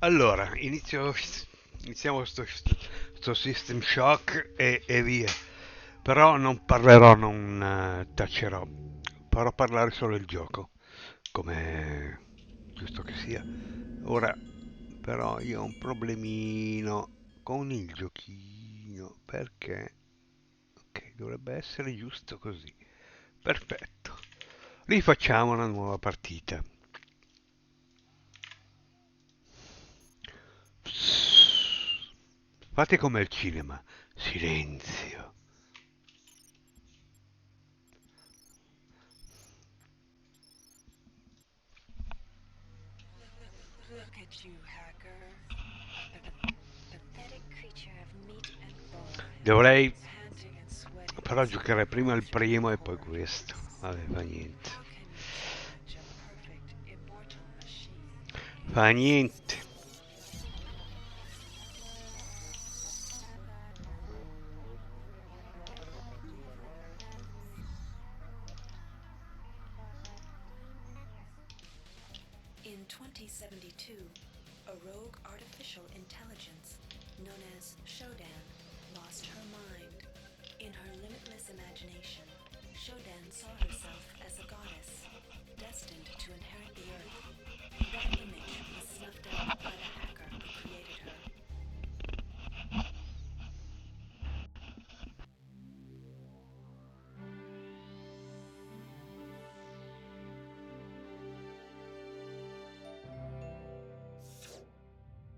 Allora, iniziamo sto System Shock e via. Però non parlerò, non taccerò. Farò parlare solo il gioco, come giusto che sia. Ora, però, io ho un problemino con il giochino, perché... Ok, dovrebbe essere giusto così. Perfetto. Rifacciamo una nuova partita. Fate come al cinema. Silenzio. Look at you, hacker. A pathetic creature of meat and bone, Dovrei panting and sweating però inside giocare a prima il virtual primo e poi questo. cortex. Vabbè, fa niente. How can you challenge a perfect, immortal machine? Fa niente. In 2072, a rogue artificial intelligence known as Shodan lost her mind. In her limitless imagination, Shodan saw herself as a goddess, destined to inherit the earth. That image was snuffed out by the hacker who created her.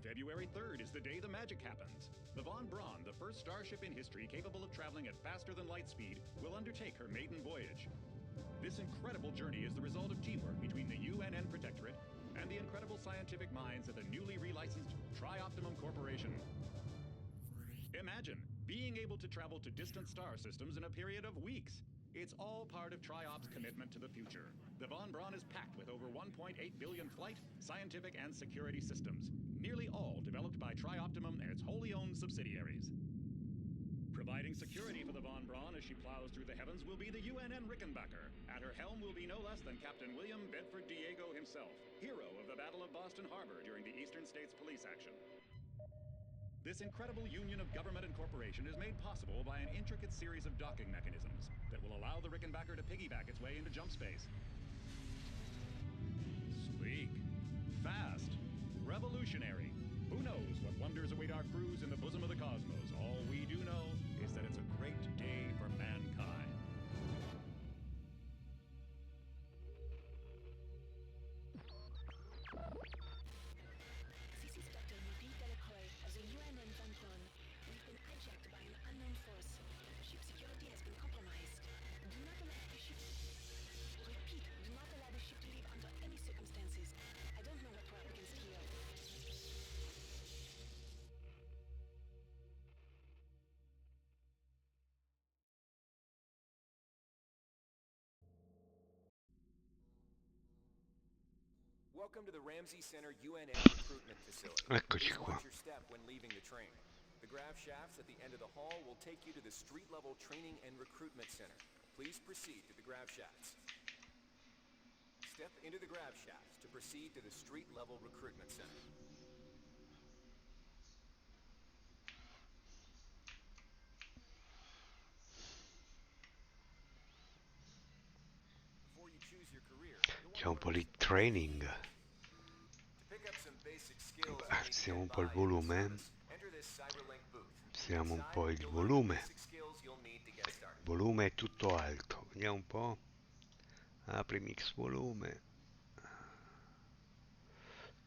February 3rd is the day the magic happens. The Von Braun, the first starship in history capable of traveling at faster than light speed, will undertake her maiden voyage. This incredible journey is the result of teamwork between the UNN Protectorate and the incredible scientific minds at the newly relicensed Tri-Optimum Corporation. Imagine being able to travel to distant star systems in a period of weeks. It's all part of Tri-Op's commitment to the future. The Von Braun is packed with over 1.8 billion flight, scientific, and security systems, nearly all developed by Tri-Optimum and its wholly owned subsidiaries. Providing security for the Von Braun as she plows through the heavens will be the UNN Rickenbacker. At her helm will be no less than Captain William Bedford Diego himself, hero of the Battle of Boston Harbor during the Eastern States Police action. This incredible union of government and corporation is made possible by an intricate series of docking mechanisms that will allow the Rickenbacker to piggyback its way into jump space. Sleek, fast, revolutionary. Who knows what wonders await our crews in the bosom of the cosmos? All we do know is that it's a great day for mankind. This is Dr. Marie Delacroix of the UNN Von Braun. We've been hijacked by an unknown force. Ship security has been compromised. Do not allow the ship... Repeat, do not allow the ship to leave under any circumstances. I don't know what we're up against here. Welcome to the Ramsey Center UNN recruitment facility. Eccoci Please qua. watch your step when leaving the train. The grav shafts at the end of the hall will take you to the street-level training and recruitment center. Please proceed to the grav shafts. Step into the grav shafts to proceed to the street-level recruitment center. Before you choose your career, you'll C'è un want to po' di understand training. to pick up some basic skills you need to Alziamo un get po' il by in the volume. service. Enter this CyberLink booth. Alziamo un Inside, po' il you'll learn the volume. basic skills you'll need to get started. Il volume è tutto alto. Vediamo un po'. Apri mix volume.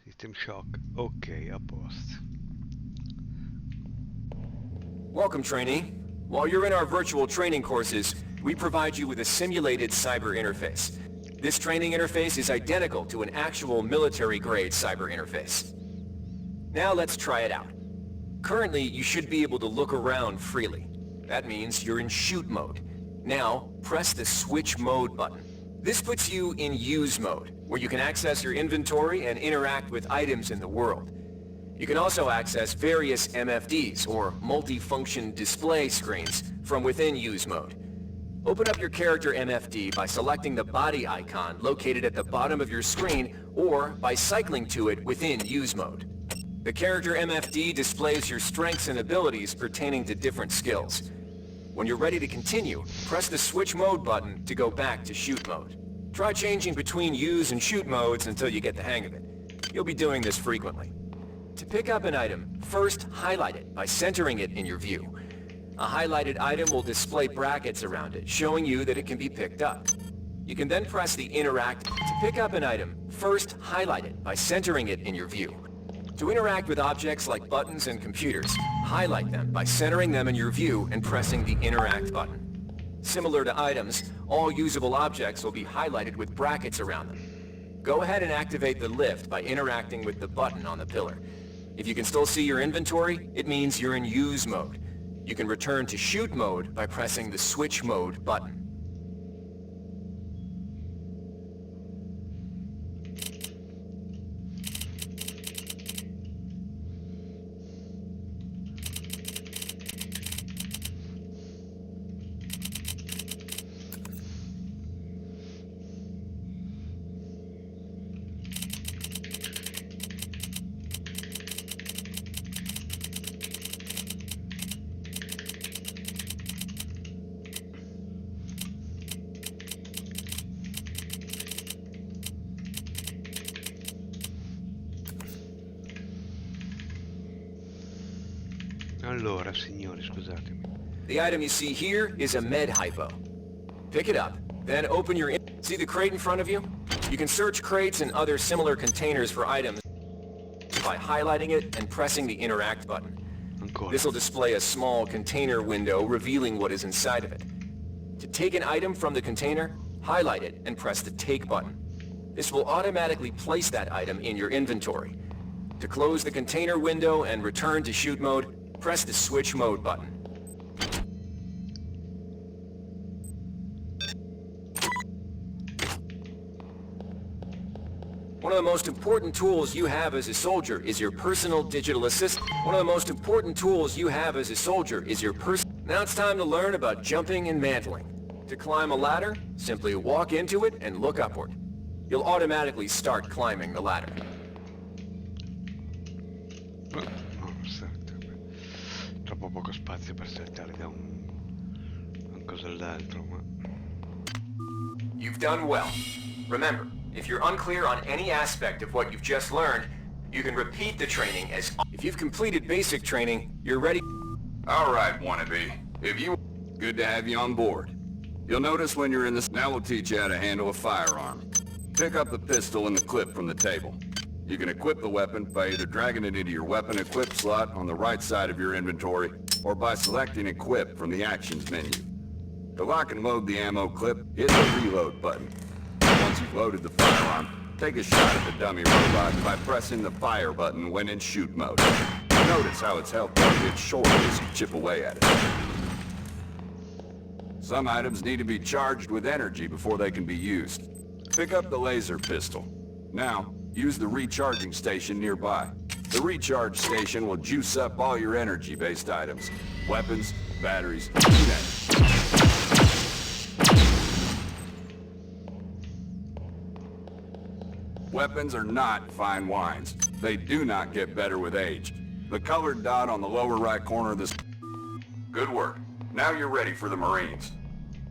System Shock. Ok, a posto. Welcome, trainee. While you're in our virtual training courses, we provide you with a simulated cyber interface. This training interface is identical to an actual military-grade cyber interface. Now let's try it out. Currently, you should be able to look around freely. That means you're in shoot mode. Now, press the switch mode button. This puts you in use mode, where you can access your inventory and interact with items in the world. You can also access various MFDs, or multi-function display screens, from within use mode. Open up your character MFD by selecting the body icon located at the bottom of your screen, or by cycling to it within use mode. The character MFD displays your strengths and abilities pertaining to different skills. When you're ready to continue, press the switch mode button to go back to shoot mode. Try changing between use and shoot modes until you get the hang of it. You'll be doing this frequently. To pick up an item, first highlight it by centering it in your view. A highlighted item will display brackets around it, showing you that it can be picked up. You can then press the interact. To pick up an item, first highlight it by centering it in your view. To interact with objects like buttons and computers, highlight them by centering them in your view and pressing the interact button. Similar to items, all usable objects will be highlighted with brackets around them. Go ahead and activate the lift by interacting with the button on the pillar. If you can still see your inventory, it means you're in use mode. You can return to shoot mode by pressing the switch mode button. Allora, signori, scusatemi. The item you see here is a med hypo. Pick it up, then open your... See the crate in front of you? You can search crates and other similar containers for items by highlighting it and pressing the interact button. Ancora. This will display a small container window revealing what is inside of it. To take an item from the container, highlight it and press the take button. This will automatically place that item in your inventory. To close the container window and return to shoot mode, press the switch mode button. One of the most important tools you have as a soldier is your personal digital assistant. Now it's time to learn about jumping and mantling. To climb a ladder, simply walk into it and look upward. You'll automatically start climbing the ladder. No, aspetta. Troppo poco spazio per saltare da un coso all'altro, ma... You've done well. Remember, if you're unclear on any aspect of what you've just learned, you can repeat the training as... If you've completed basic training, you're ready... All right, wannabe. Good to have you on board. You'll notice when you're in this... Now we'll teach you how to handle a firearm. Pick up the pistol and the clip from the table. You can equip the weapon by either dragging it into your weapon equip slot on the right side of your inventory, or by selecting equip from the actions menu. To lock and load the ammo clip, hit the reload button. Once you've loaded the firearm, take a shot at the dummy robot by pressing the fire button when in shoot mode. Notice how its health bar gets shorter as you chip away at it. Some items need to be charged with energy before they can be used. Pick up the laser pistol. Now, use the recharging station nearby. The recharge station will juice up all your energy-based items. Weapons, batteries, you name it. Weapons are not fine wines. They do not get better with age. The colored dot on the lower right corner of this... Good work. Now you're ready for the Marines.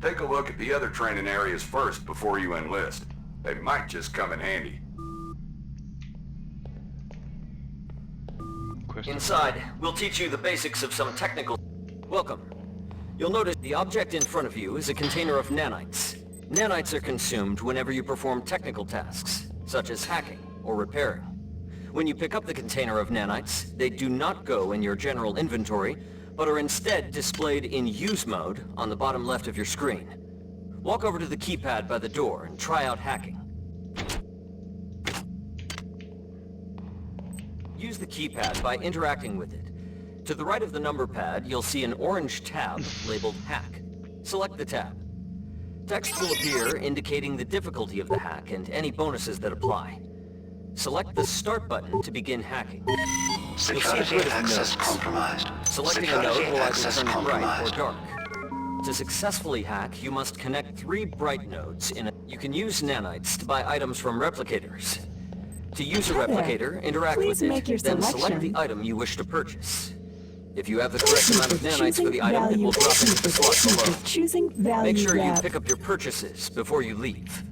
Take a look at the other training areas first before you enlist. They might just come in handy. Inside, we'll teach you the basics of some technical... Welcome. You'll notice the object in front of you is a container of nanites. Nanites are consumed whenever you perform technical tasks, such as hacking or repairing. When you pick up the container of nanites, they do not go in your general inventory, but are instead displayed in use mode on the bottom left of your screen. Walk over to the keypad by the door and try out hacking. Use the keypad by interacting with it. To the right of the number pad, you'll see an orange tab labeled Hack. Select the tab. Text will appear indicating the difficulty of the hack and any bonuses that apply. Select the Start button to begin hacking. Security access compromised. Selecting a node will either turn it bright or dark. To successfully hack, you must connect 3 bright nodes in a... You can use nanites to buy items from replicators. To use a Hi there. replicator, interact Please with make your it, then select selection. the item you wish to purchase. If you have the correct Thank you amount of for nanites for choosing the item, it value. will drop Thank you into the for slot below. choosing value. Make sure you grab. pick up your purchases before you leave.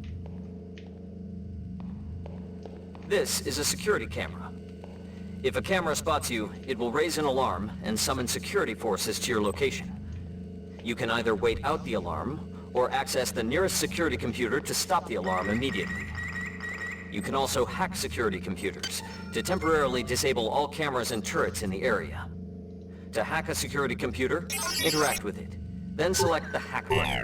This is a security camera. If a camera spots you, it will raise an alarm and summon security forces to your location. You can either wait out the alarm, or access the nearest security computer to stop the alarm immediately. You can also hack security computers to temporarily disable all cameras and turrets in the area. To hack a security computer, interact with it, then select the hack button.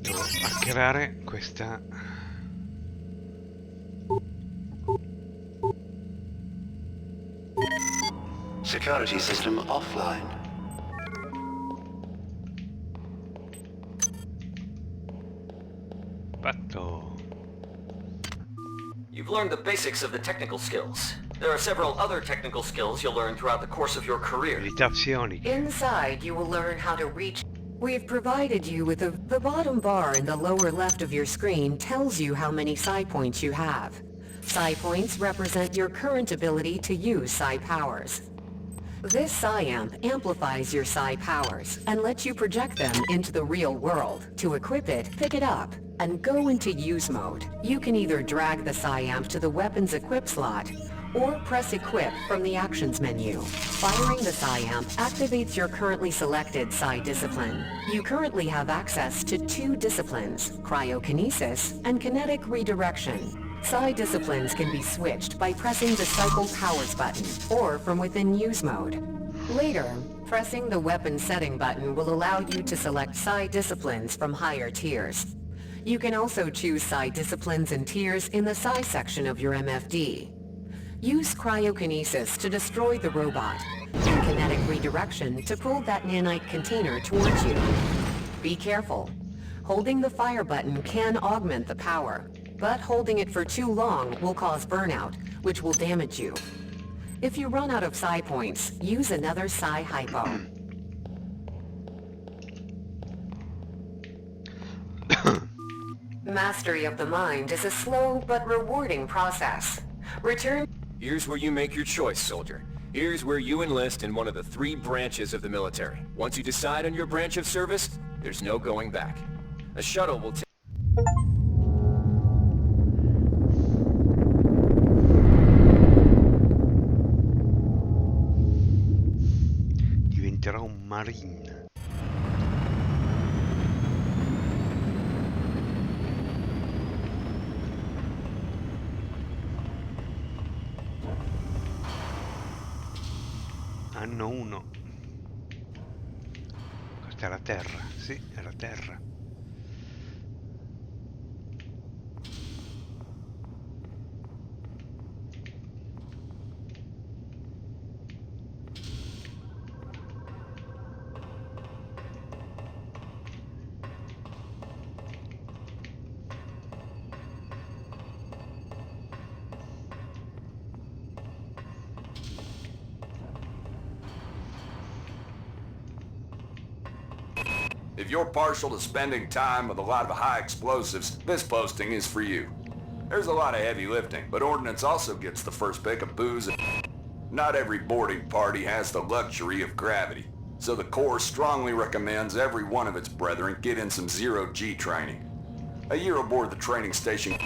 Devo hackerare questa. Security system offline. Fatto. You've learned the basics of the technical skills. There are several other technical skills you'll learn throughout the course of your career. Abilità psioniche. Inside, you will learn how to reach... We've provided you with the bottom bar in the lower left of your screen tells you how many psi points you have. Psi points represent your current ability to use psi powers. This psi amp amplifies your psi powers and lets you project them into the real world. To equip it, pick it up and go into use mode. You can either drag the psi amp to the weapons equip slot or press equip from the actions menu. Firing the psi amp activates your currently selected psi discipline. You currently have access to 2 disciplines, cryokinesis and kinetic redirection. Psi disciplines can be switched by pressing the Cycle Powers button, or from within use mode. Later, pressing the weapon setting button will allow you to select Psi disciplines from higher tiers. You can also choose Psi disciplines and tiers in the Psi section of your MFD. Use cryokinesis to destroy the robot, and kinetic redirection to pull that nanite container towards you. Be careful. Holding the fire button can augment the power, but holding it for too long will cause burnout, which will damage you. If you run out of psi points, use another psi hypo. Mastery of the mind is a slow but rewarding process. Return... Here's where you make your choice, soldier. Here's where you enlist in one of the 3 branches of the military. Once you decide on your branch of service, there's no going back. A shuttle will take... Diventerò un marine. Anno 1. Questa è la Terra, sì, è la Terra. If you're partial to spending time with a lot of high explosives, this posting is for you. There's a lot of heavy lifting, but Ordnance also gets the first pick of booze. Not every boarding party has the luxury of gravity, so the Corps strongly recommends every one of its brethren get in some zero-G training. A year aboard the training station.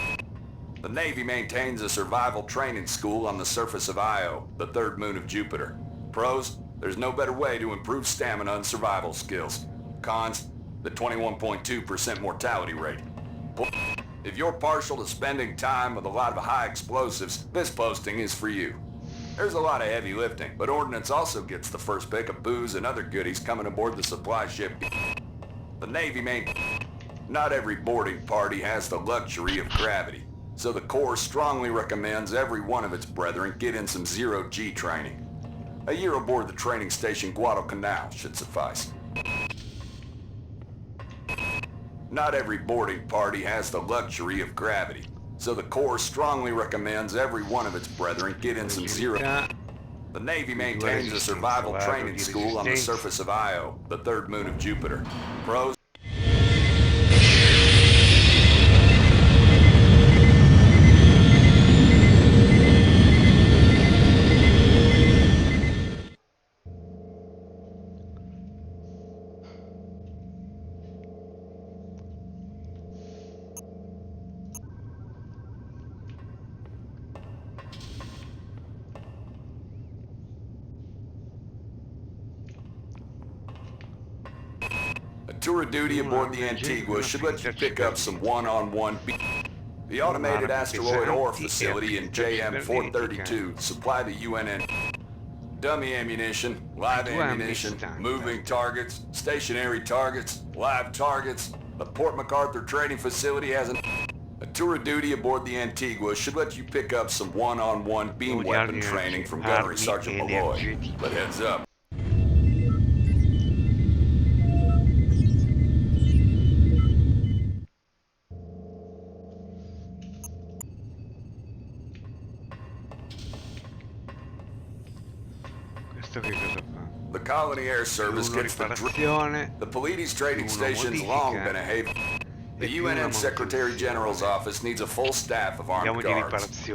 The Navy maintains a survival training school on the surface of Io, the third moon of Jupiter. Pros, there's no better way to improve stamina and survival skills. Cons, the 21.2% mortality rate. If you're partial to spending time with a lot of high explosives, this posting is for you. There's a lot of heavy lifting, but Ordnance also gets the first pick of booze and other goodies coming aboard the supply ship. The Navy Not every boarding party has the luxury of gravity, so the Corps strongly recommends every one of its brethren get in some zero-G training. A year aboard the training station Guadalcanal should suffice. Not every boarding party has the luxury of gravity, so the Corps strongly recommends every one of its brethren get in some zero. The Navy maintains a survival training school on the surface of Io, the third moon of Jupiter. Pros. Tour of duty aboard the Antigua should let you pick up some one-on-one. The automated asteroid ore facility in JM-432 supply the UNN dummy ammunition, live ammunition, moving targets, stationary targets, live targets. The Port MacArthur training facility has a tour of duty aboard the Antigua should let you pick up some one-on-one beam weapon training from Gunnery Sergeant Malloy. But heads up. The Colony Air Service gets the Pleiades trading station's long been a haven. The UNN Secretary General's office needs a full staff of armed guards.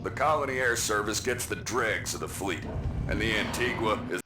The Colony Air Service gets the dregs of the fleet, and the Antigua is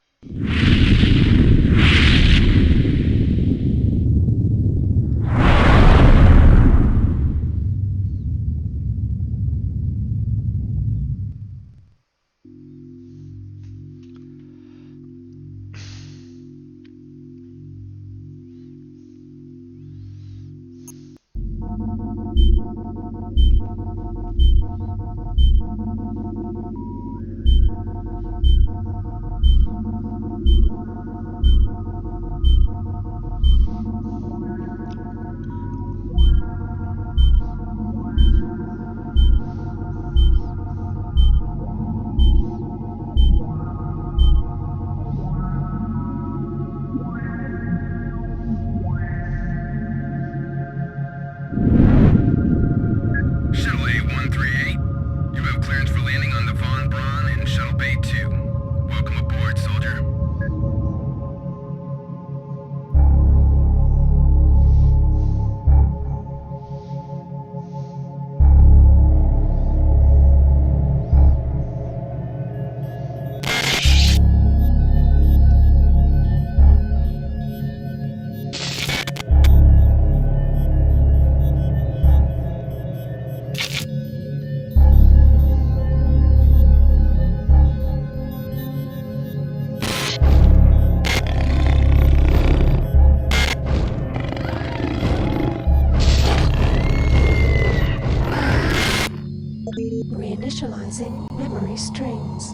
Reinitializing memory strings.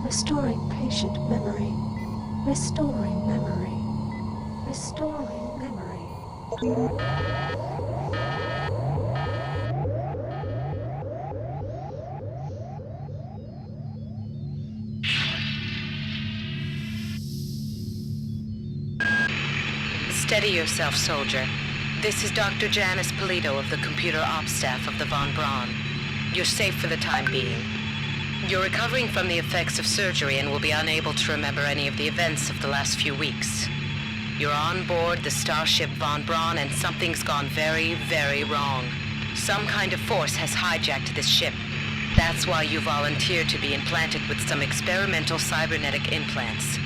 Restoring patient memory. Restoring memory. Restoring memory. Steady yourself, soldier. This is Dr. Janice Polito of the Computer Ops staff of the Von Braun. You're safe for the time being. You're recovering from the effects of surgery and will be unable to remember any of the events of the last few weeks. You're on board the starship Von Braun and something's gone very, very wrong. Some kind of force has hijacked this ship. That's why you volunteered to be implanted with some experimental cybernetic implants.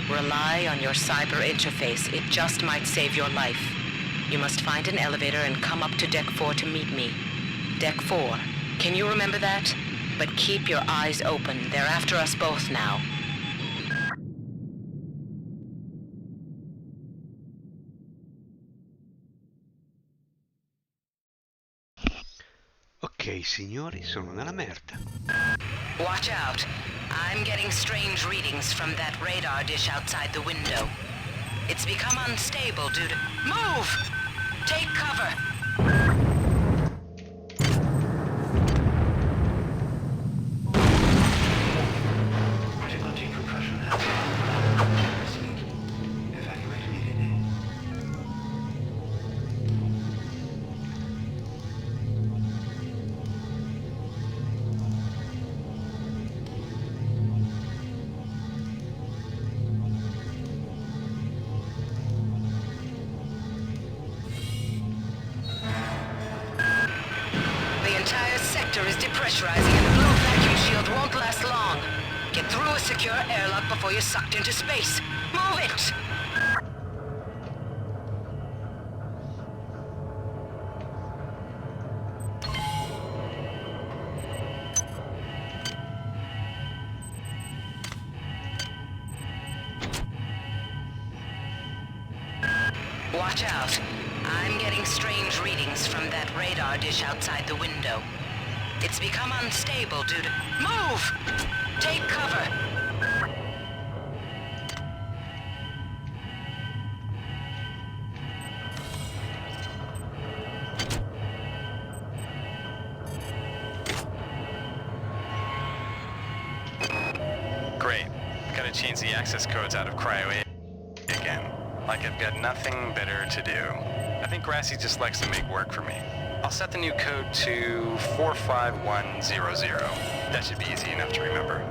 Rely on your cyber interface. It just might save your life. You must find an elevator and come up to Deck 4 to meet me. Deck 4. Can you remember that? But keep your eyes open. They're after us both now. Ok, signori, sono nella merda. Watch out. I'm getting strange readings from that radar dish outside the window. It's become unstable due to... Move! Take cover! Critical decompression has evacuate immediately. The entire sector is depressurizing and the blue vacuum shield won't last long. Get through a secure airlock before you're sucked into space. Move it! Watch out. I'm getting strange readings from that radar dish outside the window. It's become unstable due to... Move! Take cover! Great. Gotta change the access codes out of Cryo 8 again. Like I've got nothing better to do. I think Grassy just likes to make work for me. I'll set the new code to 45100. That should be easy enough to remember.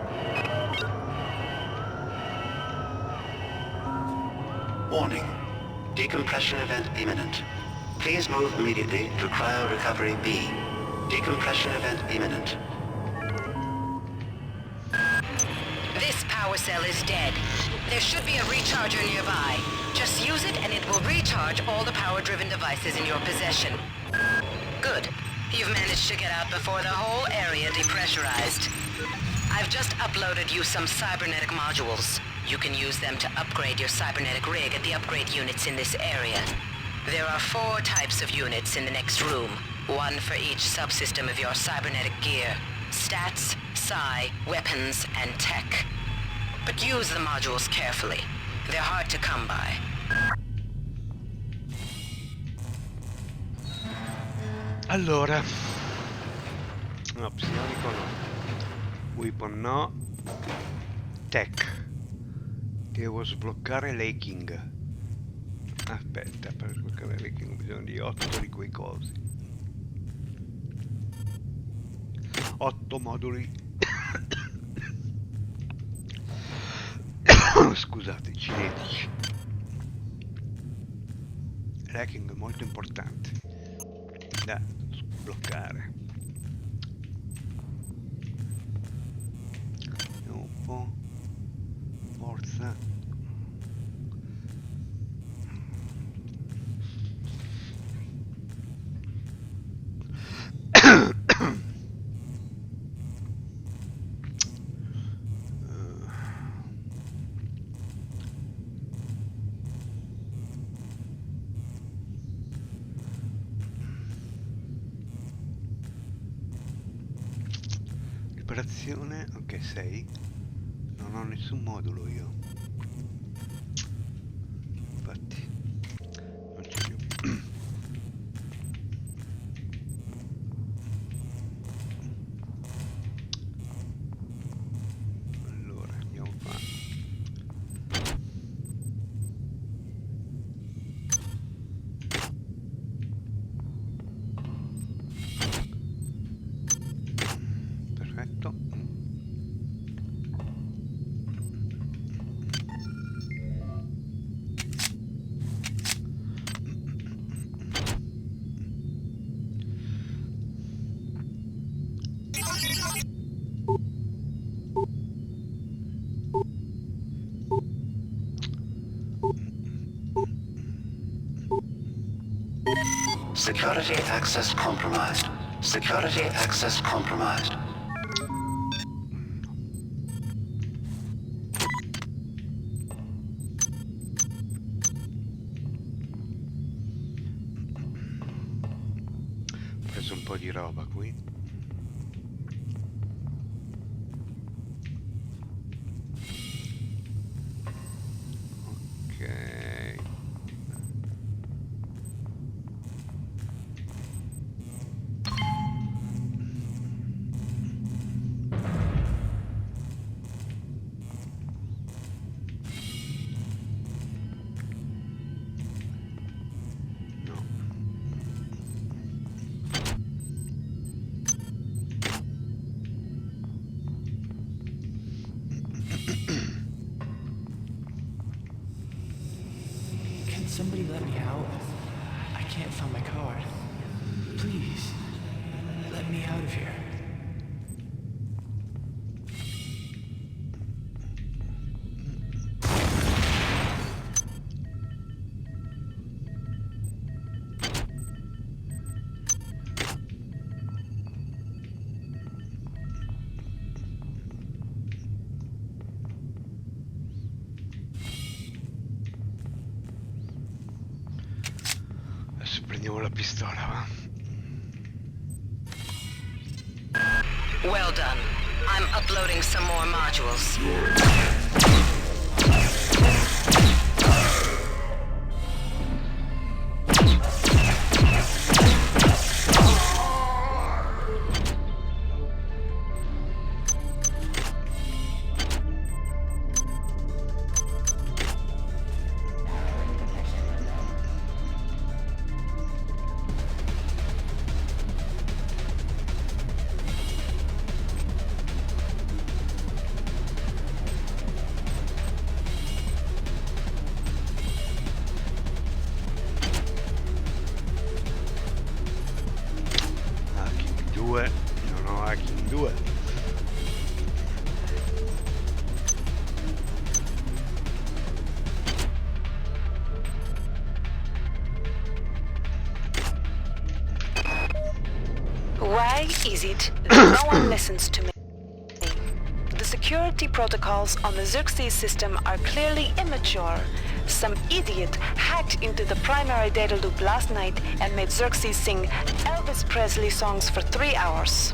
Warning. Decompression event imminent. Please move immediately to Cryo Recovery B. Decompression event imminent. This power cell is dead. There should be a recharger nearby. Just use it and it will recharge all the power-driven devices in your possession. Good. You've managed to get out before the whole area depressurized. I've just uploaded you some cybernetic modules. You can use them to upgrade your cybernetic rig at the upgrade units in this area. There are 4 types of units in the next room. 1 for each subsystem of your cybernetic gear. Stats, psi, weapons, and tech. But use the modules carefully. They're hard to come by. Allora, no, psionico no, weapon no, tech, devo sbloccare l'hacking. Aspetta, per sbloccare l'hacking ho bisogno di 8 di quei cosi, 8 moduli. Scusate, cinetici. L'hacking è molto importante da sbloccare. Vediamo un po'. Forza. Operazione, ok, 6. Non ho nessun modulo io. Infatti non c'è più. Allora andiamo qua. Perfetto. Security access compromised. Security access compromised. Ho preso un po' di roba qui. Ok. No. Can somebody let me out? I can't find my card. Please, let me out of here. Adesso prendiamo la pistola, va. Well done. I'm uploading some more modules. Hacking 2, non ho hacking 2. Why is it that no one listens to me? The security protocols on the Xerxes system are clearly immature. Some idiot hacked into the primary data loop last night and made Xerxes sing Elvis Presley songs for 3 hours.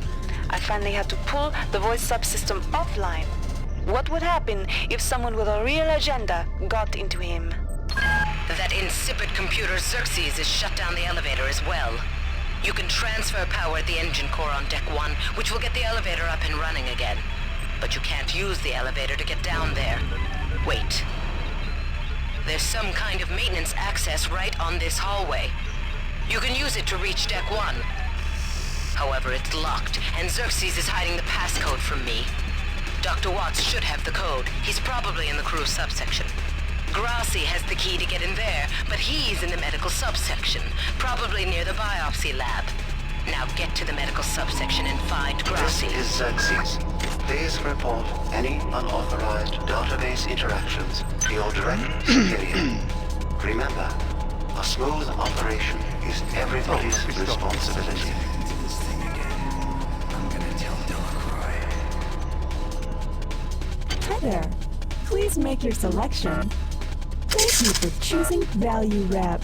I finally had to pull the voice subsystem offline. What would happen if someone with a real agenda got into him? That insipid computer Xerxes has shut down the elevator as well. You can transfer power at the engine core on Deck 1, which will get the elevator up and running again. But you can't use the elevator to get down there. Wait. There's some kind of maintenance access right on this hallway. You can use it to reach Deck 1. However, it's locked, and Xerxes is hiding the passcode from me. Dr. Watts should have the code. He's probably in the crew subsection. Grassi has the key to get in there, but he's in the medical subsection, probably near the biopsy lab. Now get to the medical subsection and find Grassi. This is Xerxes. Please report any unauthorized database interactions to your direct superior. Remember, a smooth operation is everybody's responsibility. This thing again. I'm gonna tell Delacroix. Hi there. Please make your selection. Thank you for choosing Value Wrap.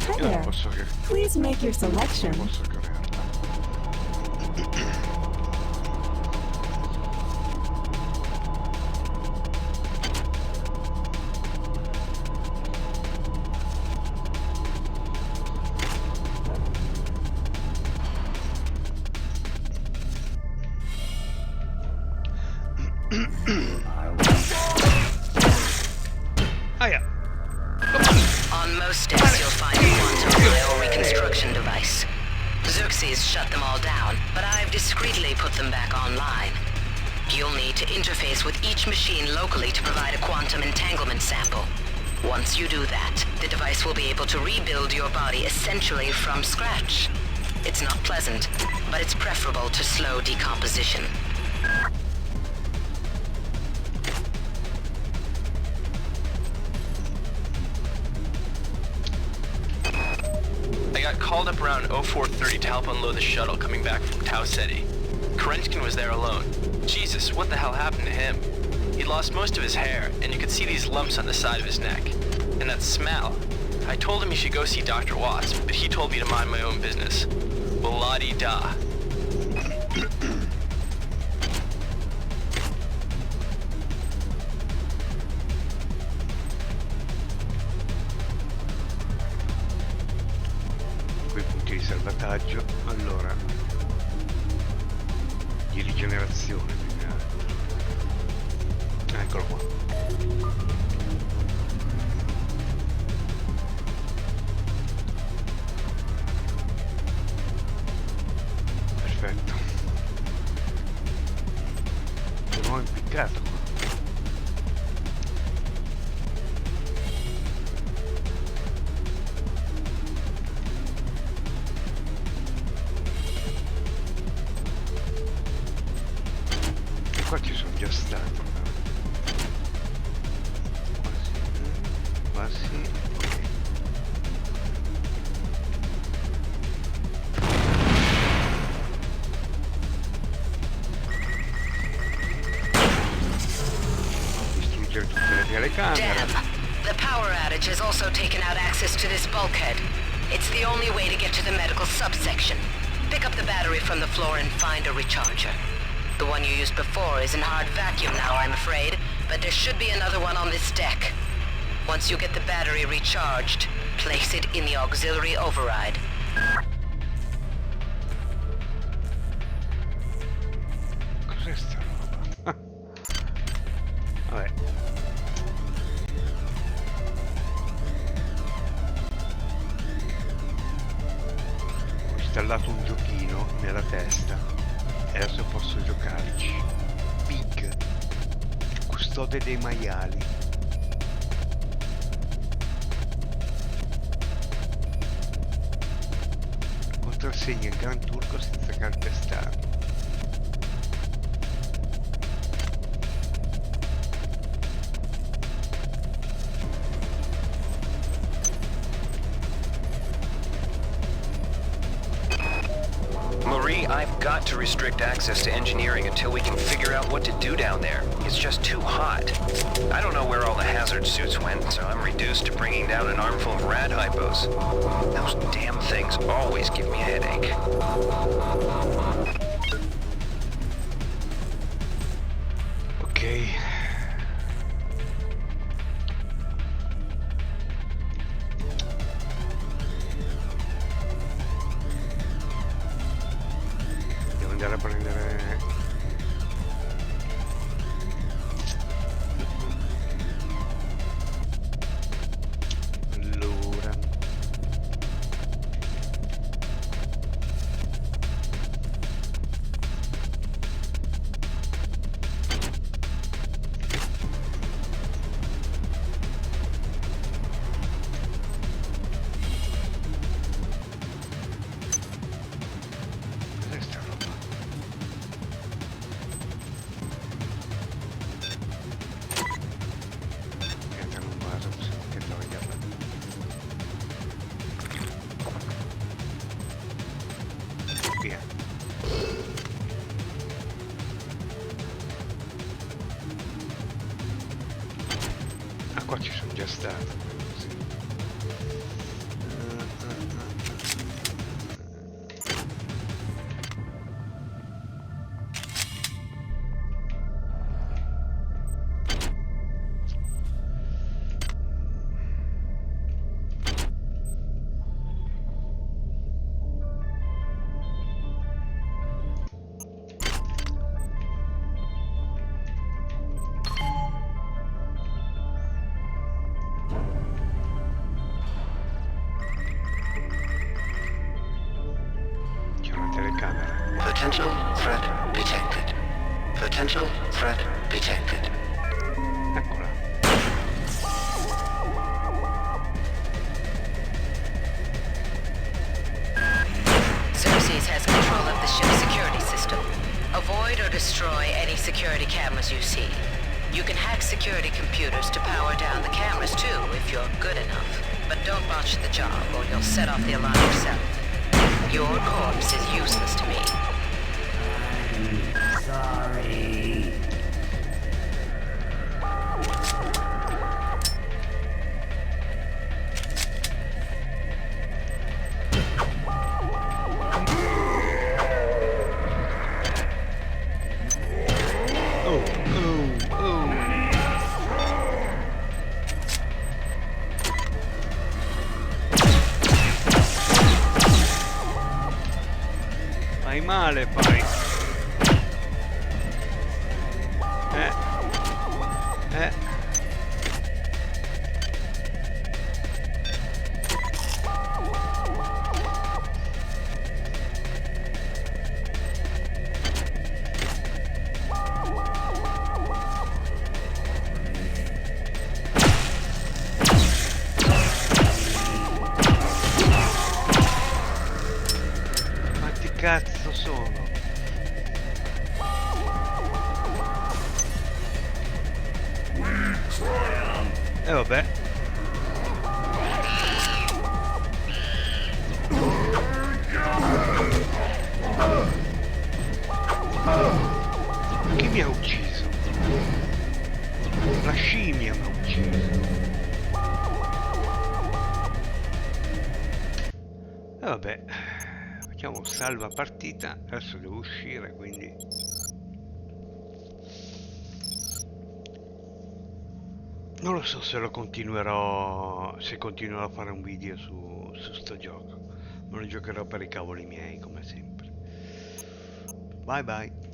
Hi there. Please make your selection. Hiya. On most desks you'll find a quantum file reconstruction device. Xerxes shut them all down, but I've discreetly put them back online. You'll need to interface with each machine locally to provide a quantum entanglement sample. Once you do that, the device will be able to rebuild your body essentially from scratch. It's not pleasant, but it's preferable to slow decomposition. called up around 0430 to help unload the shuttle coming back from Tau Ceti. Kerenskin was there alone. Jesus, what the hell happened to him? He'd lost most of his hair, and you could see these lumps on the side of his neck. And that smell. I told him he should go see Dr. Watts, but he told me to mind my own business. Well, la-di-da. Quei punti di salvataggio, allora, di rigenerazione, eccolo qua. Perfetto. Sono impiccato qua. Qua ci sono già stato. Qua sì, ok. Distruggere tutte le telecamere. Damn. The power outage has also taken out access to this bulkhead. It's the only way to get to the medical subsection. Pick up the battery from the floor and find a recharger. The one you used before is in hard vacuum now, I'm afraid, but there should be another one on this deck. Once you get the battery recharged, place it in the auxiliary override. Cos'è sta roba? Vabbè. Ho installato un giochino nella testa. Adesso posso giocarci. Big, custode dei maiali. Contrassegna il Gran Turco senza calpestarlo. Marie, I've got to restrict access to engineering until we can figure out what to do down there. It's just too hot. I don't know where all the hazard suits went, so I'm reduced to bringing down an armful of rad hypos. Those damn things always give me a headache. Ok. Devo andare a prendere... Allora... Cos'è sta roba? Niente, non vado, possiamo anche toglierla. Via. Ah, qua ci sono già stato. Sì. C'è una telecamera. Potential threat detected. Potential threat detected. Eccola. Xerxes has control of the ship's security system. Avoid or destroy any security cameras you see. You can hack security computers to power down the cameras too, if you're good enough. But don't botch the job, or you'll set off the alarm yourself. Your corpse is useless to me. Sorry. Fai male, fai. Quanti cazzo sono? E vabbè. Chi mi ha ucciso? La scimmia mi ha ucciso. E vabbè. Facciamo salva partita. Adesso devo uscire, quindi... Non lo so se lo continuerò, se continuerò a fare un video su sto gioco. Me lo giocherò per i cavoli miei, come sempre. Bye bye.